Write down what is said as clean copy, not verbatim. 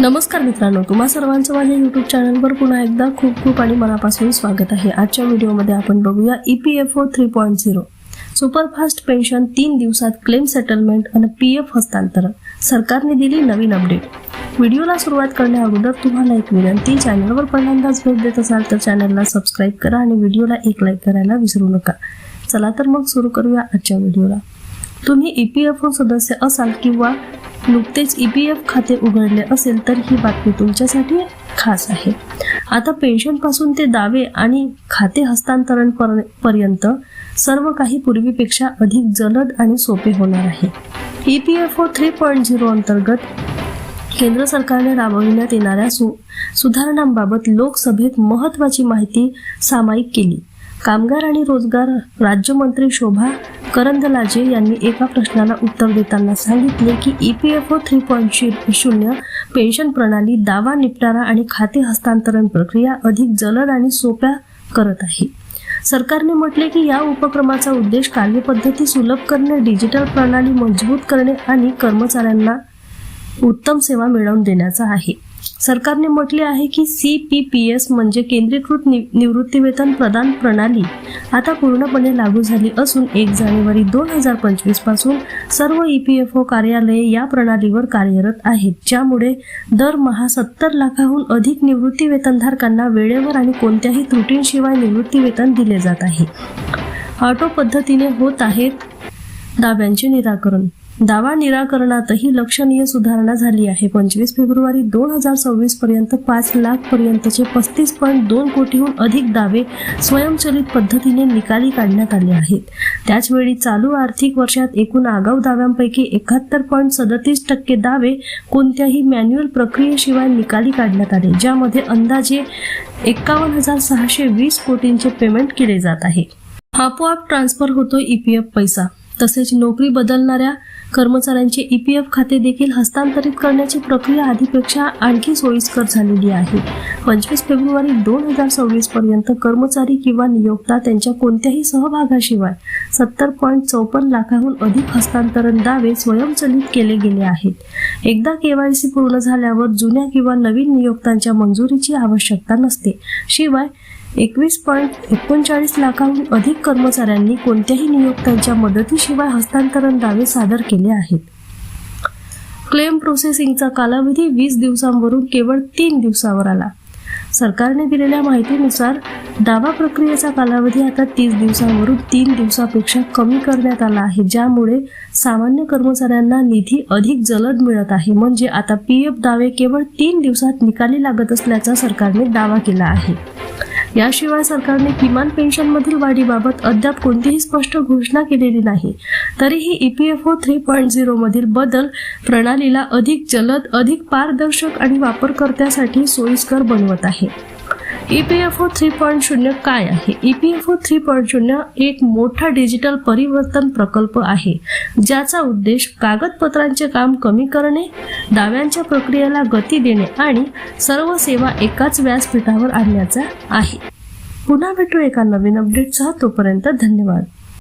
नमस्कार मित्रांनो, तुम्हा सर्वांचं माझ्या यूट्यूब चॅनलवर पुन्हा एकदा खूप खूप आणि मनापासून स्वागत आहे। आजच्या व्हिडिओमध्ये आपण बघूया EPFO 3.0 सुपरफास्ट पेन्शन 3 दिवसात क्लेम सेटलमेंट आणि PF हस्तांतरण सरकारने दिली नवीन अपडेट। व्हिडिओला सुरुवात करण्याअगोदर तुम्हाला एक विनंती, चॅनलवर पहिल्यांदाच भेट देत असाल तर चॅनलला सबस्क्राइब करा आणि व्हिडिओला एक लाईक करायला विसरू नका। चला तर मग सुरू करूया आजच्या व्हिडिओला। तुम्ही EPFO सदस्य असाल किंवा नुकतेच EPF खाते उघडले असेल तर ही बातमी तुमच्यासाठी खास आहे। आता पेन्शन पासून ते दावे आणि खाते हस्तांतरण पर्यंत सर्व काही पूर्वीपेक्षा अधिक जलद आणि सोपे होणार आहे। EPFO 3.0 अंतर्गत केंद्र सरकारने राबविण्यात येणाऱ्या सुधारणांबाबत लोकसभेत महत्त्वाची माहिती सामायिक केली। कामगार आणि रोजगार राज्यमंत्री शोभा करंदलाजे यांनी एका प्रश्नाला उत्तर देताना सांगितले की EPFO 3.0 पेन्शन प्रणाली दावा निपटारा आणि खाते हस्तांतरण प्रक्रिया अधिक जलद आणि सोप्या करत आहे। सरकारने म्हटले की या उपक्रमाचा उद्देश कार्यपद्धती सुलभ करणे, डिजिटल प्रणाली मजबूत करणे आणि कर्मचाऱ्यांना उत्तम सेवा मिळवून देण्याचा आहे। सरकारने म्हटले आहे की CPPS म्हणजे केंद्रीकृत निवृत्तीवेतन प्रदान प्रणाली आता पूर्णपणे लागू झाली असून 1 जानेवारी 2025 पासून सर्व EPFO कार्यालये या प्रणालीवर कार्यरत आहेत, ज्यामुळे दरमहा 70 लाखाहून अधिक निवृत्तीवेतनधारकांना वेळेवर आणि कोणत्याही त्रुटींशिवाय निवृत्तीवेतन दिले जात आहे। ऑटो पद्धतीने होत आहेत दाव्यांचे निराकरण। दावा निराकरणातही लक्षणीय सुधारणा झाली आहे। 25 फेब्रुवारी 2026 पर्यंत 5 लाख पर्यंतचे 35.2 कोटीहून अधिक दावे स्वयंचलित पद्धतीने निकाली काढण्यात आले आहेत। त्याचवेळी चालू आर्थिक वर्षात एकूण आगाऊ दाव्यांपैकी 71.37% दावे कोणत्याही मॅन्युअल प्रक्रियेशिवाय निकाली काढण्यात आले, ज्यामध्ये अंदाजे 51,620 कोटींचे पेमेंट केले जात आहे। आपोआप ट्रान्सफर होतो EPF पैसा। तसेच नोकरी बदलणाऱ्या कर्मचाऱ्यांचे EPF खाते देखील हस्तांतरित करण्याची प्रक्रिया आधीपेक्षा आणखी सोयीस्कर झालेली आहे। 25 फेब्रुवारी 2026 पर्यंत कर्मचारी किंवा नियोक्ता त्यांच्या कोणत्याही सहभागाशिवाय 70.54 लाखाहून अधिक हस्तांतरण दावे स्वयंचलित केले गेले आहेत। एकदा KYC पूर्ण झाल्यावर जुन्या किंवा नवीन नियोक्त्यांच्या मंजुरीची आवश्यकता नसते। शिवाय 21.39 लाखाहून अधिक कर्मचाऱ्यांनी कोणत्याही नियोक्त्यांच्या मदतीशिवाय हस्तांतरण दावे सादर केले आहेत। क्लेम प्रोसेसिंगचा कालावधी 20 दिवसांवरून केवळ 3 दिवसावर आला। सरकारने दिलेल्या माहितीनुसार दावा प्रक्रियेचा कालावधी आता 30 दिवसांवरून 3 दिवसापेक्षा कमी करण्यात आला आहे, ज्यामुळे सामान्य कर्मचाऱ्यांना निधी अधिक जलद मिळत आहे। म्हणजे आता PF दावे केवळ 3 दिवसात निकाली लागत असल्याचा सरकारने दावा केला आहे। याशिवाय सरकारने किमान पेन्शनमधील वाढीबाबत अद्याप कोणतीही स्पष्ट घोषणा केलेली नाही। तरीही EPFO 3.0 मधील बदल प्रणालीला अधिक जलद, अधिक पारदर्शक आणि वापरकर्त्यासाठी सोयीस्कर बनवत आहे। EPFO 3.0 काय आहे? EPFO 3.0 एक मोठा डिजिटल परिवर्तन प्रकल्प आहे, ज्याचा उद्देश कागदपत्रांचे काम कमी करणे, दाव्यांच्या प्रक्रियेला गती देणे आणि सर्व सेवा एकाच व्यासपीठावर आणण्याचा आहे। पुन्हा भेटू एका नवीन अपडेटसह, तोपर्यंत धन्यवाद।